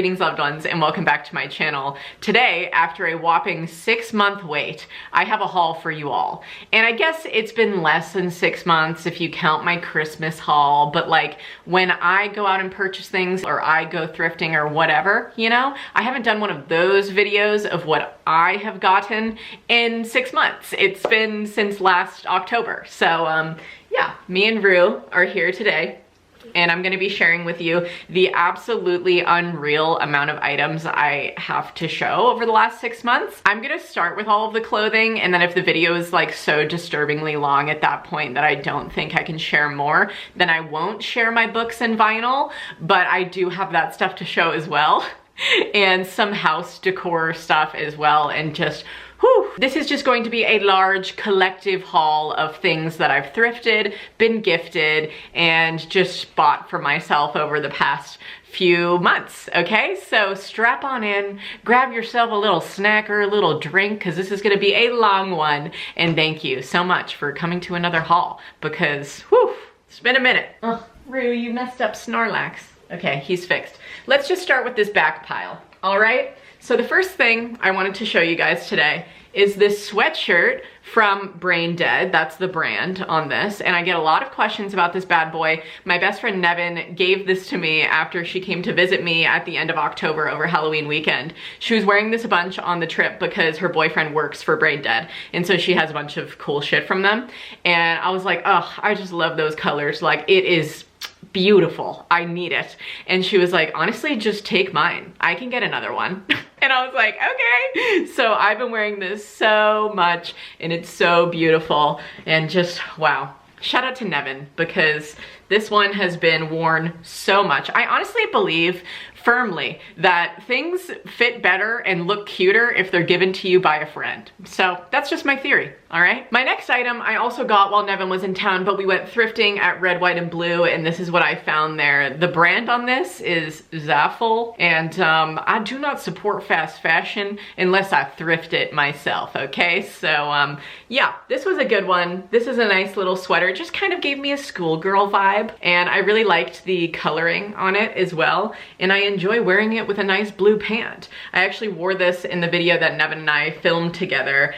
Greetings, loved ones, and welcome back to my channel. Today, after a whopping 6-month wait, I have a haul for you all. And I guess it's been less than 6 months if you count my Christmas haul, but like when I go out and purchase things or I go thrifting or whatever, you know, I haven't done one of those videos of what I have gotten in 6 months. It's been since last October. So yeah, me and Rue are here today. And I'm gonna be sharing with you the absolutely unreal amount of items I have to show over the last 6 months. I'm gonna start with all of the clothing, and then if the video is like so disturbingly long at that point that I don't think I can share more, then I won't share my books and vinyl, but I do have that stuff to show as well. And some house decor stuff as well, and just whew. This is just going to be a large collective haul of things that I've thrifted, been gifted, and just bought for myself over the past few months, okay? So strap on in, grab yourself a little snack or a little drink, because this is gonna be a long one. And thank you so much for coming to another haul, because whew, it's been a minute. Oh, Rue, you messed up Snorlax. Okay, he's fixed. Let's just start with this back pile, all right? So the first thing I wanted to show you guys today is this sweatshirt from Brain Dead. That's the brand on this. And I get a lot of questions about this bad boy. My best friend Nevin gave this to me after she came to visit me at the end of October over Halloween weekend. She was wearing this a bunch on the trip because her boyfriend works for Brain Dead. And so she has a bunch of cool shit from them. And I was like, oh, I just love those colors. Like, it is beautiful. I need it. And she was like, honestly, just take mine. I can get another one. And I was like, okay. So I've been wearing this so much and it's so beautiful and just, wow. Shout out to Nevin because this one has been worn so much. I honestly believe firmly that things fit better and look cuter if they're given to you by a friend. So that's just my theory, all right? My next item I also got while Nevin was in town, but we went thrifting at Red, White, and Blue, and this is what I found there. The brand on this is Zaful, and I do not support fast fashion unless I thrift it myself, okay? So yeah, this was a good one. This is a nice little sweater. It just kind of gave me a schoolgirl vibe, and I really liked the coloring on it as well, and I enjoy wearing it with a nice blue pant. I actually wore this in the video that Nevin and I filmed together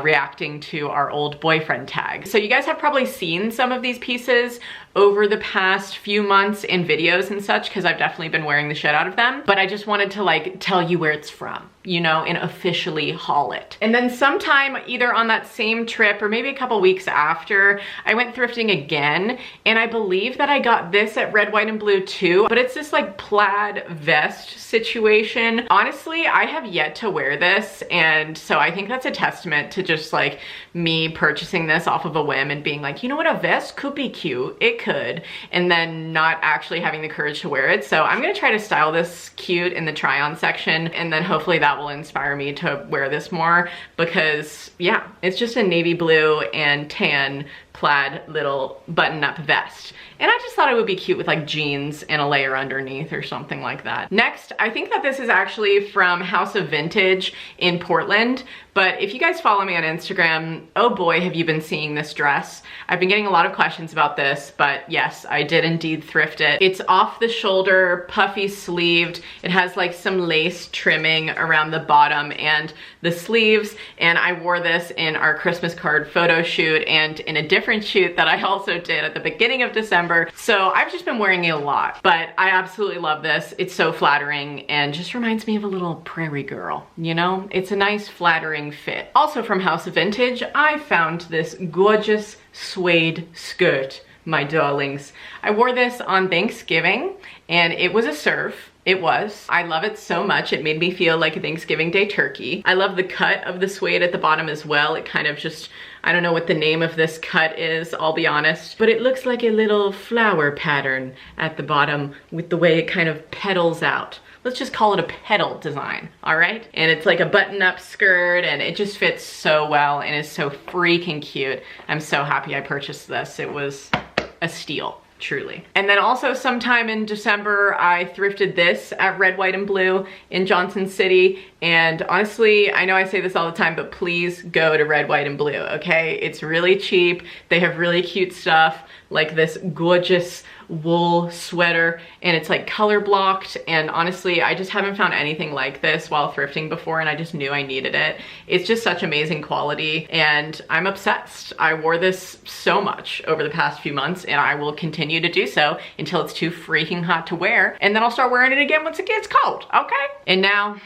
reacting to our old boyfriend tag. So you guys have probably seen some of these pieces over the past few months in videos and such, because I've definitely been wearing the shit out of them, but I just wanted to like tell you where it's from, you know, and officially haul it. And then sometime either on that same trip or maybe a couple weeks after, I went thrifting again, and I believe that I got this at Red, White, and Blue too, but it's this like plaid vest situation. Honestly, I have yet to wear this, and so I think that's a testament to just like me purchasing this off of a whim and being like, you know what, a vest could be cute, it could, and then not actually having the courage to wear it. So I'm gonna try to style this cute in the try on section, and then hopefully that will inspire me to wear this more, because yeah, it's just a navy blue and tan plaid little button-up vest. And I just thought it would be cute with like jeans and a layer underneath or something like that. Next, I think that this is actually from House of Vintage in Portland, but if you guys follow me on Instagram, oh boy, have you been seeing this dress. I've been getting a lot of questions about this, but yes, I did indeed thrift it. It's off the shoulder, puffy sleeved. It has like some lace trimming around the bottom and the sleeves, and I wore this in our Christmas card photo shoot and in a different shoot that I also did at the beginning of December. So I've just been wearing it a lot, but I absolutely love this. It's so flattering and just reminds me of a little prairie girl, you know? It's a nice flattering fit. Also from House of Vintage, I found this gorgeous suede skirt, my darlings. I wore this on Thanksgiving and it was a serve. It was. I love it so much. It made me feel like a Thanksgiving Day turkey. I love the cut of the suede at the bottom as well. It kind of just, I don't know what the name of this cut is, I'll be honest, but it looks like a little flower pattern at the bottom with the way it kind of petals out. Let's just call it a petal design, all right? And it's like a button-up skirt, and it just fits so well and is so freaking cute. I'm so happy I purchased this. It was a steal. truly. And then also sometime in December, I thrifted this at Red, White, and Blue in Johnson City. And honestly, I know I say this all the time, but please go to Red, White, and Blue, okay? It's really cheap. They have really cute stuff, like this gorgeous wool sweater, and it's like color blocked, and honestly I just haven't found anything like this while thrifting before, and I just knew I needed it. It's just such amazing quality, and I'm obsessed. I wore this so much over the past few months, and I will continue to do so until it's too freaking hot to wear, and then I'll start wearing it again once it gets cold, okay? And now,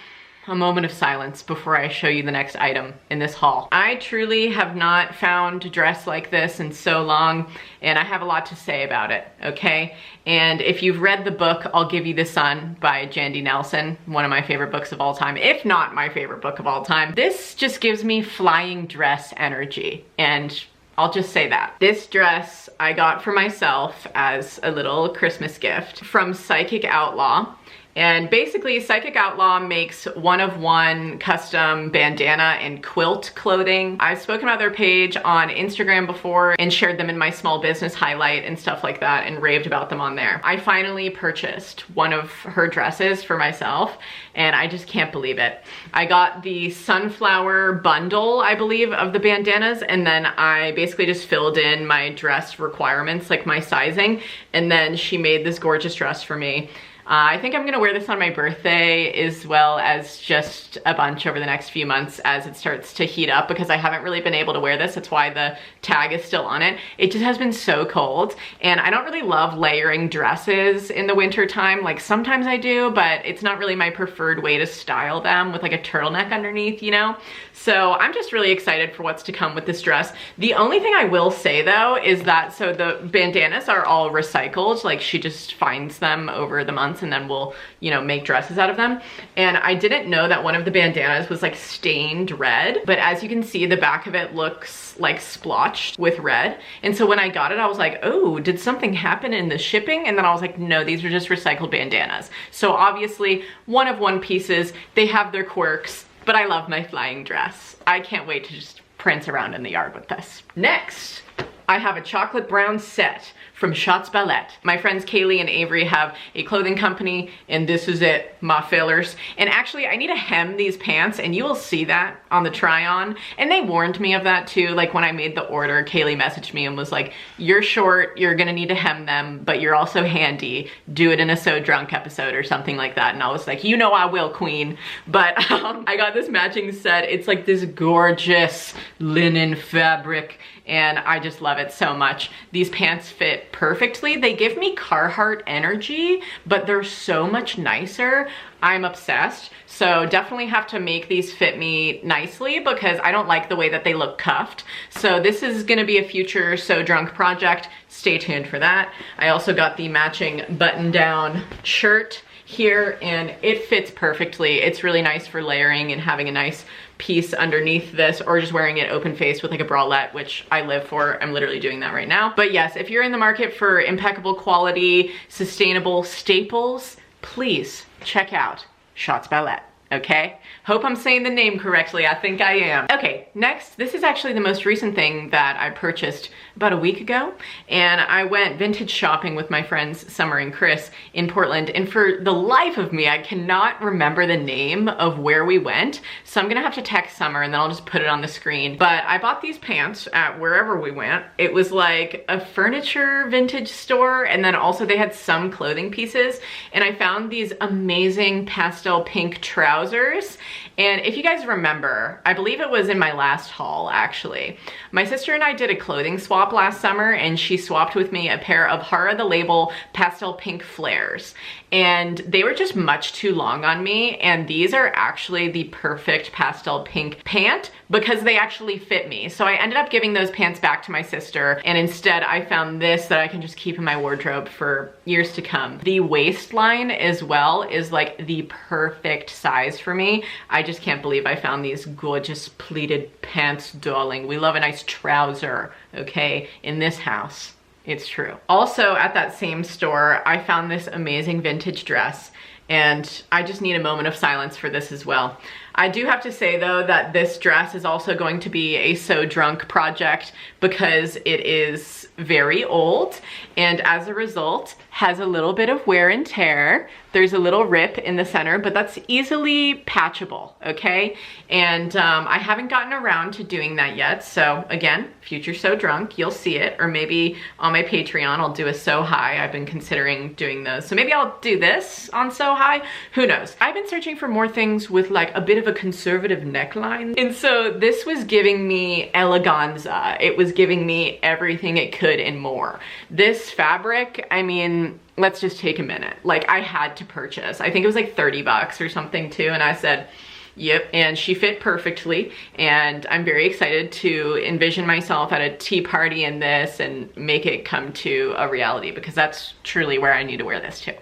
a moment of silence before I show you the next item in this haul. I truly have not found a dress like this in so long, and I have a lot to say about it, okay? And if you've read the book, I'll Give You the Sun by Jandy Nelson, one of my favorite books of all time, if not my favorite book of all time, this just gives me flying dress energy, and I'll just say that. This dress I got for myself as a little Christmas gift from Psychic Outlaw. And basically, Psychic Outlaw makes one-of-one custom bandana and quilt clothing. I've spoken about their page on Instagram before and shared them in my small business highlight and stuff like that and raved about them on there. I finally purchased one of her dresses for myself, and I just can't believe it. I got the sunflower bundle, I believe, of the bandanas, and then I basically just filled in my dress requirements, like my sizing, and then she made this gorgeous dress for me. I think I'm gonna wear this on my birthday as well as just a bunch over the next few months as it starts to heat up, because I haven't really been able to wear this. That's why the tag is still on it. It just has been so cold, and I don't really love layering dresses in the winter time. Like sometimes I do, but it's not really my preferred way to style them with like a turtleneck underneath, you know? So I'm just really excited for what's to come with this dress. The only thing I will say though is that, so the bandanas are all recycled, like she just finds them over the months and then we'll, you know, make dresses out of them. And I didn't know that one of the bandanas was like stained red, but as you can see, the back of it looks like splotched with red. And so when I got it, I was like, oh, did something happen in the shipping? And then I was like, no, these are just recycled bandanas. So obviously one-of-one pieces, they have their quirks, but I love my flying dress. I can't wait to just prance around in the yard with this. Next, I have a chocolate brown set from Shots Ballet. My friends Kaylee and Avery have a clothing company, and this is it, my fillers. And actually, I need to hem these pants, and you will see that on the try-on. And they warned me of that too. Like when I made the order, Kaylee messaged me and was like, you're short, you're gonna need to hem them, but you're also handy. Do it in a So Drunk episode or something like that. And I was like, you know I will, queen. But I got this matching set. It's like this gorgeous linen fabric, and I just love it so much. These pants fit perfectly. They give me Carhartt energy, but they're so much nicer. I'm obsessed. So definitely have to make these fit me nicely because I don't like the way that they look cuffed. So this is gonna be a future So Drunk project. Stay tuned for that. I also got the matching button-down shirt here, and it fits perfectly. It's really nice for layering and having a nice piece underneath this, or just wearing it open face with like a bralette, which I live for. I'm literally doing that right now. But yes, if you're in the market for impeccable quality, sustainable staples, please check out Shots Ballet. Okay? Hope I'm saying the name correctly. I think I am. Okay, next, this is actually the most recent thing that I purchased about a week ago. And I went vintage shopping with my friends Summer and Chris in Portland. And for the life of me, I cannot remember the name of where we went. So I'm gonna have to text Summer and then I'll just put it on the screen. But I bought these pants at wherever we went. It was like a furniture vintage store. And then also they had some clothing pieces. And I found these amazing pastel pink trousers. And if you guys remember, I believe it was in my last haul actually, my sister and I did a clothing swap last summer, and she swapped with me a pair of Hara the Label pastel pink flares, and they were just much too long on me, and these are actually the perfect pastel pink pant because they actually fit me. So I ended up giving those pants back to my sister, and instead I found this that I can just keep in my wardrobe for years to come. The waistline as well is like the perfect size for me. I just can't believe I found these gorgeous pleated pants, darling. We love a nice trouser, okay, in this house. It's true. Also at that same store, I found this amazing vintage dress, and I just need a moment of silence for this as well. I do have to say though that this dress is also going to be a So Drunk project because it is very old, and as a result has a little bit of wear and tear. There's a little rip in the center, but that's easily patchable, okay? And I haven't gotten around to doing that yet. So again, future Sew Drunk, you'll see it, or maybe on my Patreon, I'll do a Sew High. I've been considering doing those. So maybe I'll do this on Sew High, who knows? I've been searching for more things with like a bit of a conservative neckline. And so this was giving me eleganza. It was giving me everything it could and more. This fabric, I mean, let's just take a minute. Like, I had to purchase. I think it was like 30 bucks or something too. And I said, yep. And she fit perfectly. And I'm very excited to envision myself at a tea party in this and make it come to a reality, because that's truly where I need to wear this to.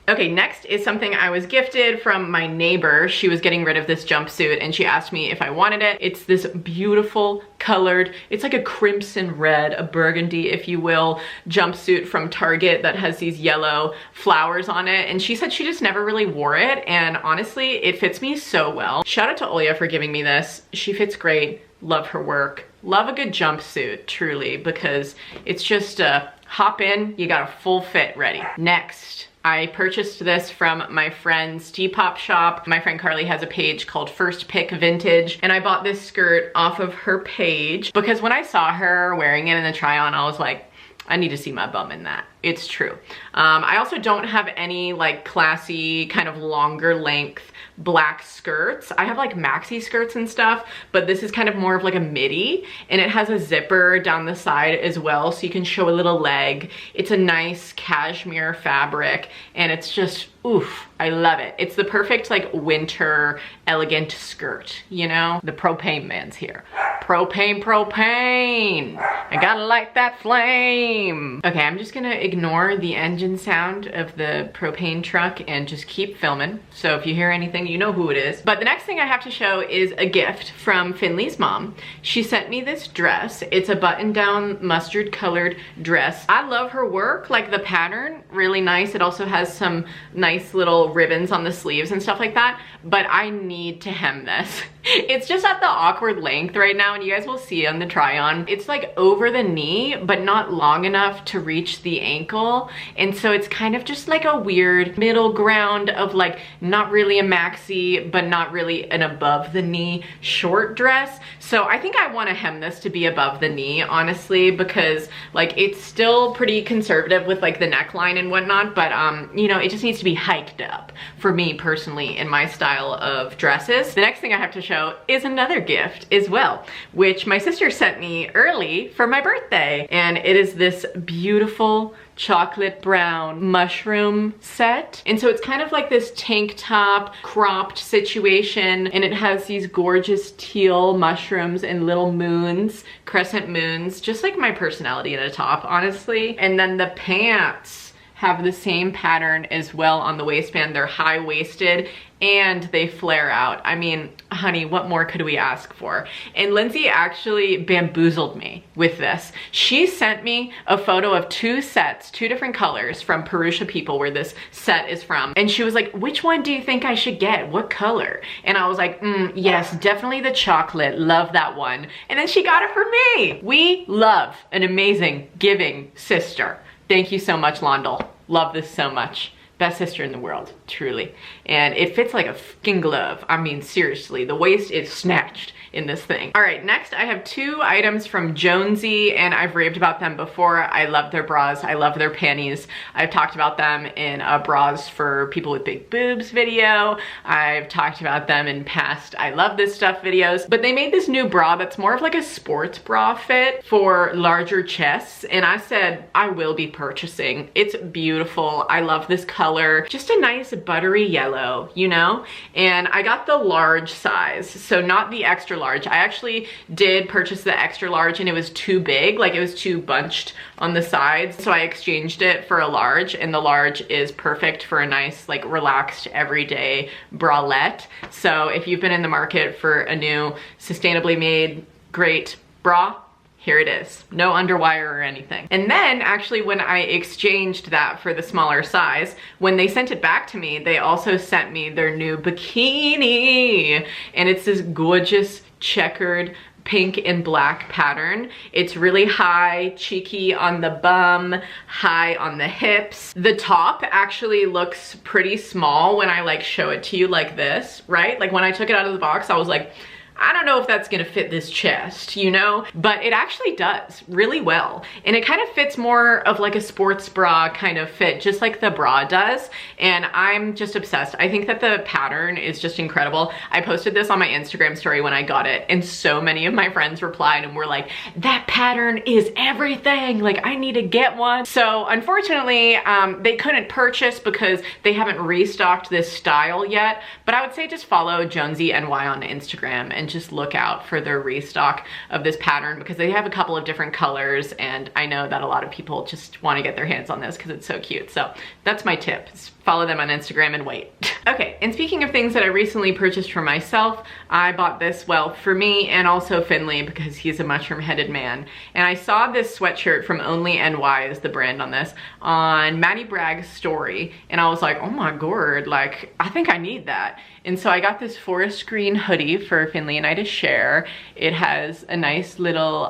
Okay, next is something I was gifted from my neighbor. She was getting rid of this jumpsuit and she asked me if I wanted it. It's this beautiful colored, it's like a crimson red, a burgundy, if you will, jumpsuit from Target that has these yellow flowers on it. And she said she just never really wore it. And honestly, it fits me so well. Shout out to Olya for giving me this. She fits great. Love her work. Love a good jumpsuit, truly, because it's just a hop in, you got a full fit ready. Next, I purchased this from my friend's Depop shop. My friend Carly has a page called First Pick Vintage, and I bought this skirt off of her page because when I saw her wearing it in the try on, I was like, I need to see my bum in that. It's true. I also don't have any like classy kind of longer length black skirts. I have like maxi skirts and stuff, but this is kind of more of like a midi, and it has a zipper down the side as well, so you can show a little leg. It's a nice cashmere fabric, and it's just, oof, I love it. It's the perfect like winter elegant skirt, you know? The propane man's here. Propane, propane. I gotta light that flame. Okay, I'm just gonna ignore the engine sound of the propane truck and just keep filming. So if you hear anything, you know who it is. But the next thing I have to show is a gift from Finley's mom. She sent me this dress. It's a button-down mustard colored dress. I love her work, like the pattern, really nice. It also has some nice little ribbons on the sleeves and stuff like that, but I need to hem this. It's just at the awkward length right now, and you guys will see on the try on. It's like over the knee, but not long enough to reach the ankle. And so it's kind of just like a weird middle ground of like not really a maxi, but not really an above the knee short dress. So I think I want to hem this to be above the knee, honestly, because like it's still pretty conservative with like the neckline and whatnot, but you know, it just needs to be hiked up for me personally in my style of dresses. The next thing I have to show is another gift as well, which my sister sent me early for my birthday. And it is this beautiful chocolate brown mushroom set. And so it's kind of like this tank top cropped situation, and it has these gorgeous teal mushrooms and little moons, crescent moons, just like my personality in a top, honestly. And then the pants have the same pattern as well on the waistband. They're high-waisted and they flare out. I mean, honey, what more could we ask for? And Lindsay actually bamboozled me with this. She sent me a photo of two sets, two different colors from Purusha People, where this set is from. And she was like, which one do you think I should get? What color? And I was like, yes, definitely the chocolate. Love that one. And then she got it for me. We love an amazing giving sister. Thank you so much, Londell. Love this so much. Best sister in the world, truly. And it fits like a fucking glove. I mean, seriously, the waist is snatched in this thing. All right, next I have two items from Jonesy, and I've raved about them before. I love their bras. I love their panties. I've talked about them in a bras for people with big boobs video. I've talked about them in past I love this stuff videos, but they made this new bra that's more of like a sports bra fit for larger chests, and I said I will be purchasing. It's beautiful. I love this color. Just a nice buttery yellow, you know? And I got the large size, so not the extra large. I actually did purchase the extra large and it was too big, like it was too bunched on the sides, so I exchanged it for a large, and the large is perfect for a nice like relaxed everyday bralette. So if you've been in the market for a new sustainably made great bra, here it is. No underwire or anything. And then actually when I exchanged that for the smaller size, when they sent it back to me, they also sent me their new bikini. And it's this gorgeous checkered pink and black pattern. It's really high, cheeky on the bum, high on the hips. The top actually looks pretty small when I like show it to you like this, right? Like when I took it out of the box, I was like, I don't know if that's gonna fit this chest, you know? But it actually does really well. And it kind of fits more of like a sports bra kind of fit, just like the bra does. And I'm just obsessed. I think that the pattern is just incredible. I posted this on my Instagram story when I got it, and so many of my friends replied and were like, that pattern is everything. Like, I need to get one. So unfortunately, they couldn't purchase because they haven't restocked this style yet. But I would say just follow Jonesy NY on Instagram and just look out for their restock of this pattern, because they have a couple of different colors, and I know that a lot of people just want to get their hands on this because it's so cute. So that's my tip, is follow them on Instagram and wait. Okay, and speaking of things that I recently purchased for myself, I bought this, well, for me and also Finley, because he's a mushroom-headed man. And I saw this sweatshirt from Only NY is the brand on this, on Maddie Bragg's story, and I was like, oh my god, like, I think I need that. And so I got this forest green hoodie for Finley and I to share. It has a nice little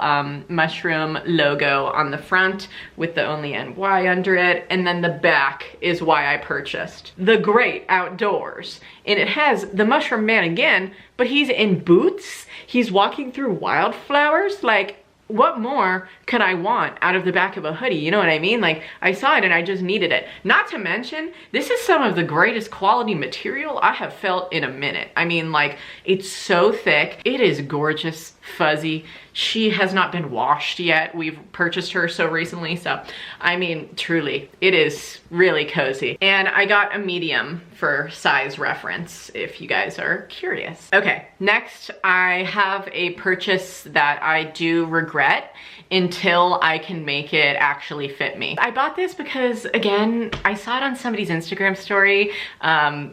mushroom logo on the front with the Only NY under it. And then the back is why I purchased the Great Outdoors. And it has the mushroom man again, but he's in boots. He's walking through wildflowers. Like, what more could I want out of the back of a hoodie? You know what I mean? Like, I saw it and I just needed it. Not to mention, this is some of the greatest quality material I have felt in a minute. I mean, like, it's so thick. It is gorgeous, fuzzy. She has not been washed yet. We've purchased her so recently. So, I mean, truly, it is really cozy. And I got a medium for size reference, if you guys are curious. Okay, next I have a purchase that I do regret until I can make it actually fit me. I bought this because, again, I saw it on somebody's Instagram story.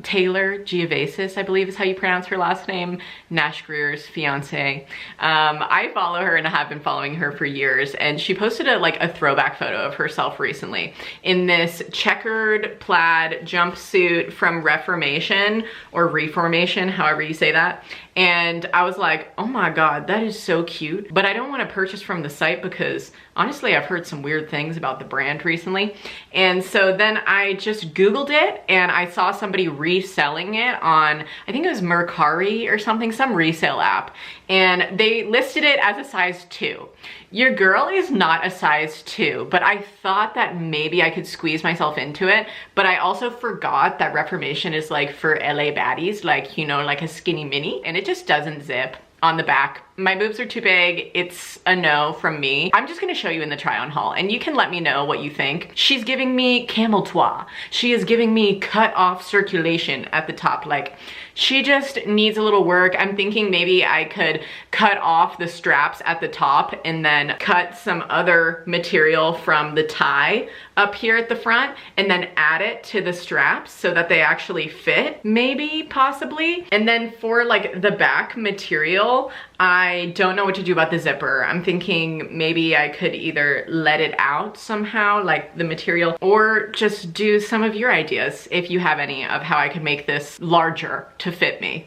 Taylor Giavasis, I believe is how you pronounce her last name, Nash Greer's fiance. I follow her and I have been following her for years, and she posted a throwback photo of herself recently in this checkered plaid jumpsuit from Reformation or Reformation, however you say that. And I was like, oh my god, that is so cute. But I don't want to purchase from the site because honestly, I've heard some weird things about the brand recently. And so then I just Googled it and I saw somebody reselling it on, I think it was Mercari or something, some resale app. And they listed it as a size 2. Your girl is not a size 2, but I thought that maybe I could squeeze myself into it. But I also forgot that Reformation is like for LA baddies, like, you know, like a skinny mini, and it just doesn't zip on the back. My boobs are too big. It's a no from me. I'm just gonna show you in the try on haul and you can let me know what you think. She's giving me camel toe. She is giving me cut off circulation at the top. Like, she just needs a little work. I'm thinking maybe I could cut off the straps at the top and then cut some other material from the tie up here at the front and then add it to the straps so that they actually fit, maybe, possibly. And then for like the back material, I don't know what to do about the zipper. I'm thinking maybe I could either let it out somehow, like the material, or just do some of your ideas, if you have any, of how I could make this larger to fit me.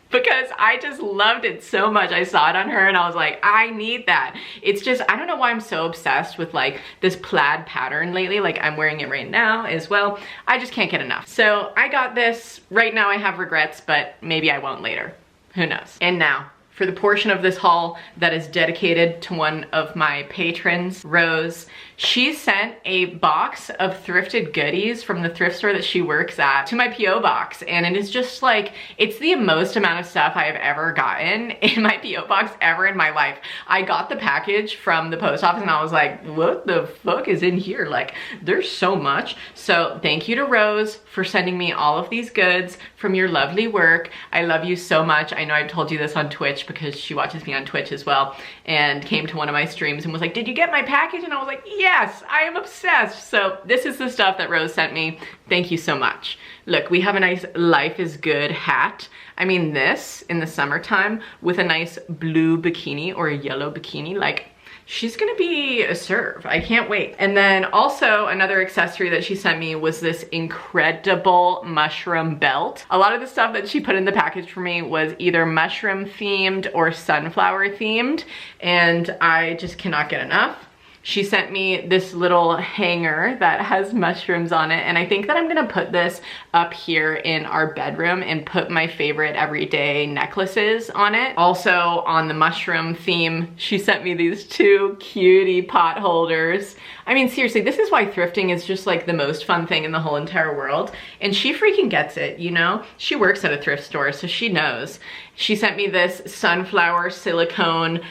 Because I just loved it so much. I saw it on her and I was like, I need that. It's just, I don't know why I'm so obsessed with like this plaid pattern lately. Like, I'm wearing it right now as well. I just can't get enough. So I got this. Right now I have regrets, but maybe I won't later. Who knows? And now, for the portion of this haul that is dedicated to one of my patrons, Rose. She sent a box of thrifted goodies from the thrift store that she works at to my P.O. box. And it is just like, it's the most amount of stuff I have ever gotten in my P.O. box ever in my life. I got the package from the post office and I was like, what the fuck is in here? Like, there's so much. So thank you to Rose for sending me all of these goods from your lovely work. I love you so much. I know I've told you this on Twitch because she watches me on Twitch as well, and came to one of my streams and was like, did you get my package? And I was like, yes, I am obsessed. So this is the stuff that Rose sent me. Thank you so much. Look, we have a nice Life is Good hat. I mean, this in the summertime with a nice blue bikini or a yellow bikini, like, she's gonna be a serve. I can't wait. And then also another accessory that she sent me was this incredible mushroom belt. A lot of the stuff that she put in the package for me was either mushroom themed or sunflower themed, and I just cannot get enough. She sent me this little hanger that has mushrooms on it, and I think that I'm gonna put this up here in our bedroom and put my favorite everyday necklaces on it. Also on the mushroom theme, she sent me these two cutie pot holders. I mean, seriously, this is why thrifting is just like the most fun thing in the whole entire world. And she freaking gets it, you know? She works at a thrift store, so she knows. She sent me this sunflower silicone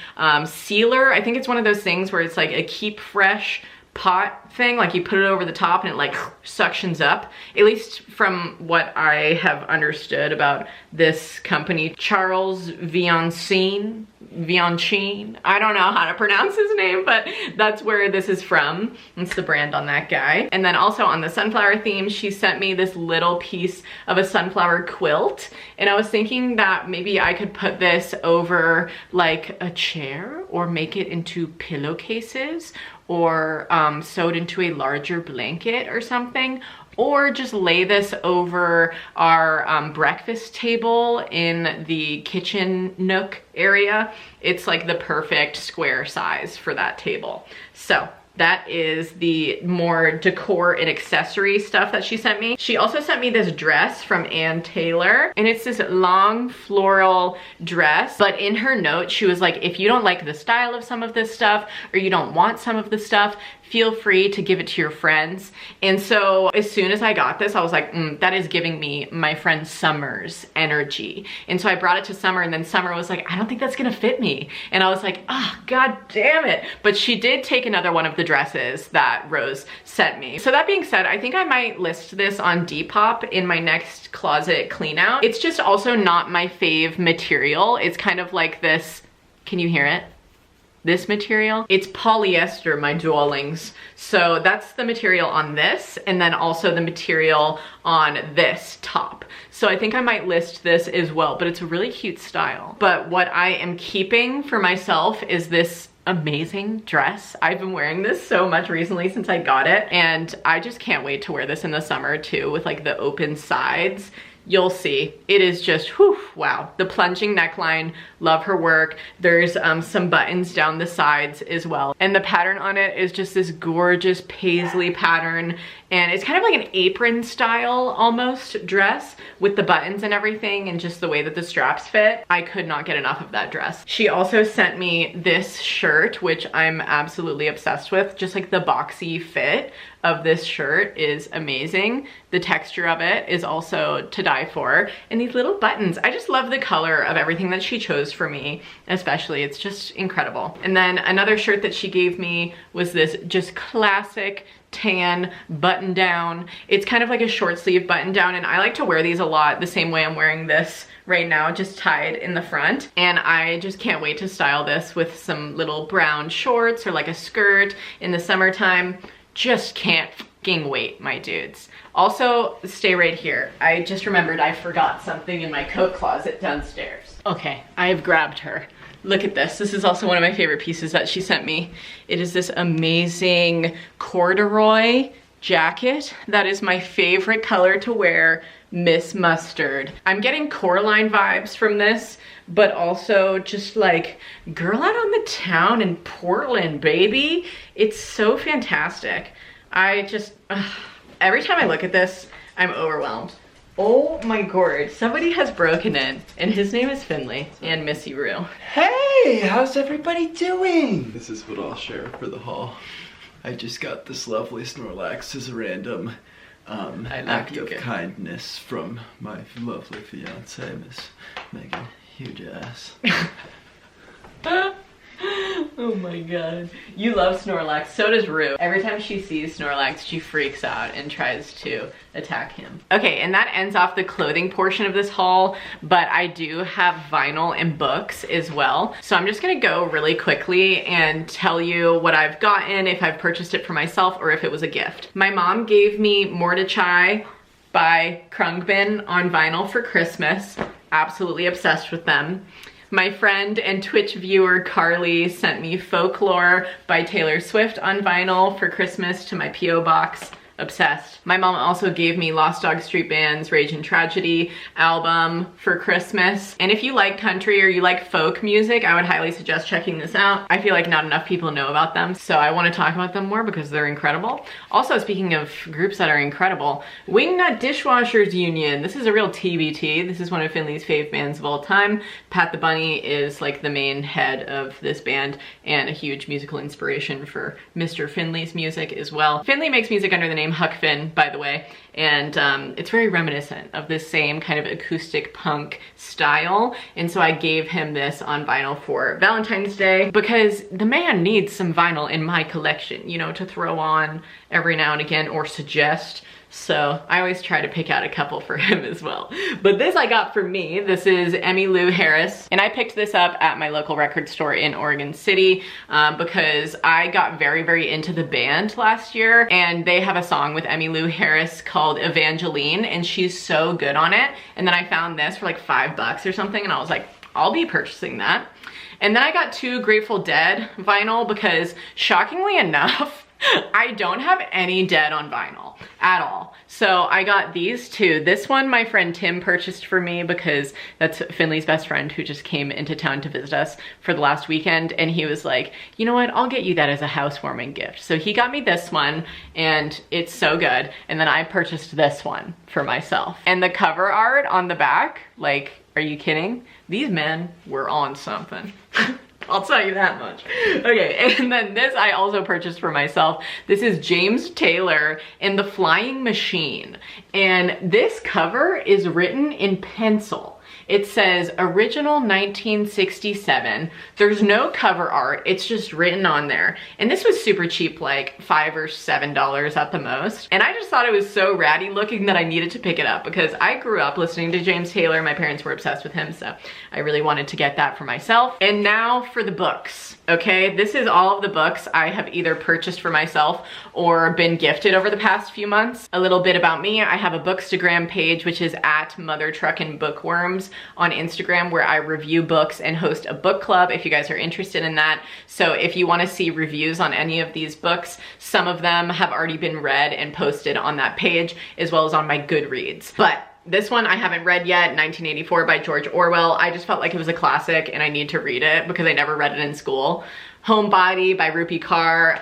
sealer. I think it's one of those things where it's like a keep fresh pot thing, like you put it over the top and it like suctions up. At least from what I have understood about this company, Charles Viancine. I don't know how to pronounce his name, but that's where this is from. It's the brand on that guy. And then also on the sunflower theme, she sent me this little piece of a sunflower quilt. And I was thinking that maybe I could put this over like a chair or make it into pillowcases or sew it into a larger blanket or something, or just lay this over our breakfast table in the kitchen nook area. It's like the perfect square size for that table. So that is the more decor and accessory stuff that she sent me. She also sent me this dress from Ann Taylor, and it's this long floral dress, but in her note, she was like, if you don't like the style of some of this stuff, or you don't want some of the stuff, feel free to give it to your friends. And so as soon as I got this, I was like, that is giving me my friend Summer's energy. And so I brought it to Summer, and then Summer was like, I don't think that's gonna fit me. And I was like, oh, God damn it. But she did take another one of the dresses that Rose sent me. So that being said, I think I might list this on Depop in my next closet clean out. It's just also not my fave material. It's kind of like this, can you hear it? This material. It's polyester, my darlings. So that's the material on this, and then also the material on this top. So I think I might list this as well, but it's a really cute style. But what I am keeping for myself is this amazing dress. I've been wearing this so much recently since I got it, and I just can't wait to wear this in the summer too, with like the open sides. You'll see. It is just, whew, wow. The plunging neckline, love her work. There's some buttons down the sides as well. And the pattern on it is just this gorgeous paisley pattern. And it's kind of like an apron style almost dress with the buttons and everything, and just the way that the straps fit. I could not get enough of that dress. She also sent me this shirt, which I'm absolutely obsessed with. Just like the boxy fit of this shirt is amazing. The texture of it is also to die for. And these little buttons, I just love the color of everything that she chose for me, especially. It's just incredible. And then another shirt that she gave me was this just classic tan button down. It's kind of like a short sleeve button down, and I like to wear these a lot the same way I'm wearing this right now, just tied in the front. And I just can't wait to style this with some little brown shorts or like a skirt in the summertime. Just can't fucking wait, my dudes. Also, stay right here. I just remembered I forgot something in my coat closet downstairs. Okay, I have grabbed her. Look at this. This is also one of my favorite pieces that she sent me. It is this amazing corduroy jacket that is my favorite color to wear, Miss Mustard. I'm getting Coraline vibes from this, but also just like girl out on the town in Portland, baby. It's so fantastic. I just, every time I look at this, I'm overwhelmed. Oh my god, somebody has broken in, and his name is Finley and Missy Rue. Hey, how's everybody doing? This is what I'll share for the haul. I just got this lovely Snorlax as a random act of kindness from my lovely fiance, Miss Meghan. Huge ass. Oh my god. You love Snorlax, so does Rue. Every time she sees Snorlax, she freaks out and tries to attack him. Okay, and that ends off the clothing portion of this haul, but I do have vinyl and books as well. So I'm just gonna go really quickly and tell you what I've gotten, if I've purchased it for myself or if it was a gift. My mom gave me Mordechai by Krungbin on vinyl for Christmas. Absolutely obsessed with them. My friend and Twitch viewer Carly sent me Folklore by Taylor Swift on vinyl for Christmas to my P.O. box. Obsessed. My mom also gave me Lost Dog Street Band's Rage and Tragedy album for Christmas. And if you like country or you like folk music, I would highly suggest checking this out. I feel like not enough people know about them, so I want to talk about them more because they're incredible. Also, speaking of groups that are incredible, Wingnut Dishwashers Union. This is a real TBT. This is one of Finley's fave bands of all time. Pat the Bunny is like the main head of this band and a huge musical inspiration for Mr. Finley's music as well. Finley makes music under the name Huck Finn, by the way, and it's very reminiscent of this same kind of acoustic punk style, and so I gave him this on vinyl for Valentine's Day because the man needs some vinyl in my collection, you know, to throw on every now and again or suggest. So I always try to pick out a couple for him as well. But this I got for me. This is Emmylou Harris. And I picked this up at my local record store in Oregon City because I got very, very into the band last year. And they have a song with Emmylou Harris called Evangeline. And she's so good on it. And then I found this for like $5 or something. And I was like, I'll be purchasing that. And then I got 2 Grateful Dead vinyl because shockingly enough, I don't have any Dead on vinyl at all. So I got these 2. This one my friend Tim purchased for me because that's Finley's best friend who just came into town to visit us for the last weekend. And he was like, you know what, I'll get you that as a housewarming gift. So he got me this one and it's so good. And then I purchased this one for myself. And the cover art on the back, like, are you kidding? These men were on something. I'll tell you that much. Okay, and then this I also purchased for myself. This is James Taylor and the Flying Machine. And this cover is written in pencil. It says original 1967. There's no cover art, it's just written on there. And this was super cheap, like $5 or $7 at the most. And I just thought it was so ratty looking that I needed to pick it up because I grew up listening to James Taylor. My parents were obsessed with him, so I really wanted to get that for myself. And now for the books. Okay, this is all of the books I have either purchased for myself or been gifted over the past few months. A little bit about me, I have a Bookstagram page, which is at Mother Truckin' Bookworms on Instagram, where I review books and host a book club if you guys are interested in that. So if you want to see reviews on any of these books, some of them have already been read and posted on that page, as well as on my Goodreads. But this one I haven't read yet, 1984 by George Orwell. I just felt like it was a classic and I need to read it because I never read it in school. Homebody by Rupi Kaur.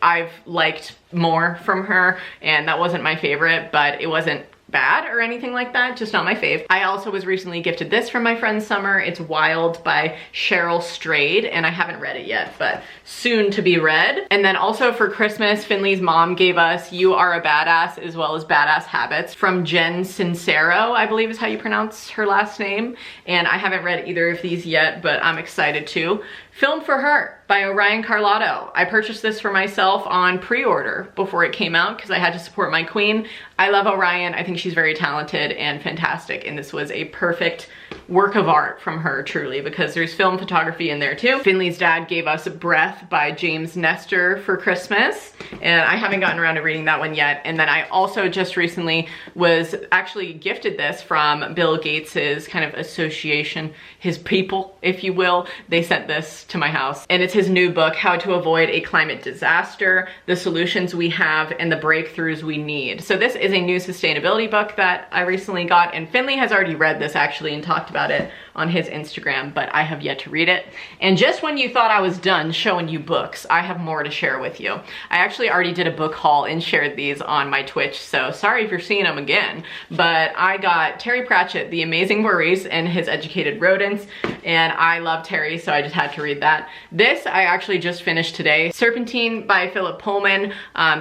I've liked more from her and that wasn't my favorite, but it wasn't bad or anything like that, just not my fave. I also was recently gifted this from my friend Summer. It's Wild by Cheryl Strayed, and I haven't read it yet, but soon to be read. And then also for Christmas, Finley's mom gave us You Are a Badass as well as Badass Habits from Jen Sincero, I believe is how you pronounce her last name. And I haven't read either of these yet, but I'm excited to. Film for Her by Orion Carlotto. I purchased this for myself on pre-order before it came out because I had to support my queen. I love Orion. I think she's very talented and fantastic, and this was a perfect work of art from her, truly, because there's film photography in there too. Finley's dad gave us Breath by James Nestor for Christmas, and I haven't gotten around to reading that one yet. And then I also just recently was actually gifted this from Bill Gates's kind of association, his people, if you will. They sent this to my house, and it's his new book, How to Avoid a Climate Disaster, the Solutions We Have and the Breakthroughs We Need. So this is a new sustainability book that I recently got, and Finley has already read this actually and talked about it on his Instagram, but I have yet to read it. And just when you thought I was done showing you books, I have more to share with you. I actually already did a book haul and shared these on my Twitch, so sorry if you're seeing them again, but I got Terry Pratchett, The Amazing Worries and His Educated Rodents, and I love Terry, so I just had to read that. This I actually just finished today, Serpentine by Philip Pullman.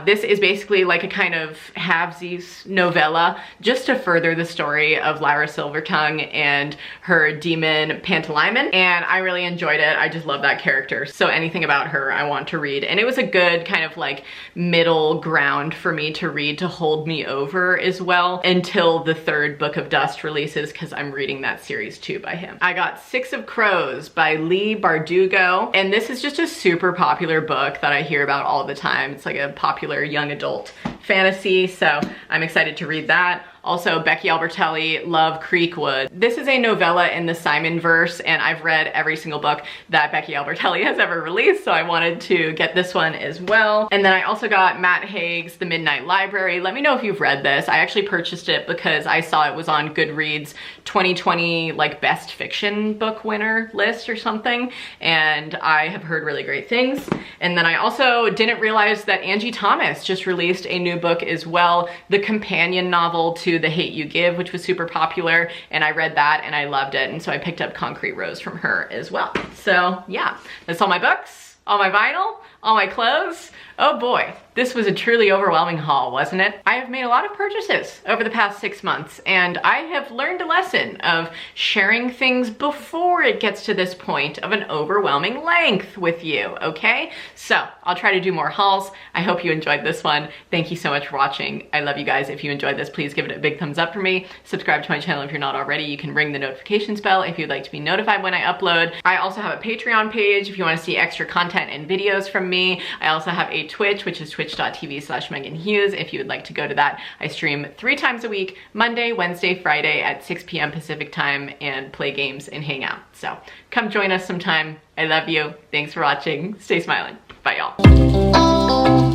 This is basically like a kind of halvesies novella, just to further the story of Lyra Silvertongue and her demon Pantalaimon, and I really enjoyed it. I just love that character, so anything about her I want to read, and it was a good kind of like middle ground for me to read to hold me over as well until the third Book of Dust releases, because I'm reading that series too by him. I got Six of Crows by Lee Bardugo, and this is just a super popular book that I hear about all the time. It's like a popular young adult fantasy, so I'm excited to read that. Also, Becky Albertelli, Love Creekwood. This is a novella in the Simon verse, and I've read every single book that Becky Albertelli has ever released, so I wanted to get this one as well. And then I also got Matt Haig's The Midnight Library. Let me know if you've read this. I actually purchased it because I saw it was on Goodreads 2020 like best fiction book winner list or something, and I have heard really great things. And then I also didn't realize that Angie Thomas just released a new book as well, the companion novel to The Hate You Give, which was super popular, and I read that and I loved it, and so I picked up Concrete Rose from her as well. So yeah, that's all my books, all my vinyl, all my clothes. Oh boy, this was a truly overwhelming haul, wasn't it? I have made a lot of purchases over the past 6 months, and I have learned a lesson of sharing things before it gets to this point of an overwhelming length with you, okay? So I'll try to do more hauls. I hope you enjoyed this one. Thank you so much for watching. I love you guys. If you enjoyed this, please give it a big thumbs up for me. Subscribe to my channel if you're not already. You can ring the notifications bell if you'd like to be notified when I upload. I also have a Patreon page if you want to see extra content and videos from me. I also have a Twitch, which is twitch.tv/Meghan Hughes. If you would like to go to that, I stream 3 times a week, Monday, Wednesday, Friday at 6 p.m. Pacific time, and play games and hang out. So come join us sometime. I love you. Thanks for watching. Stay smiling. Bye, y'all.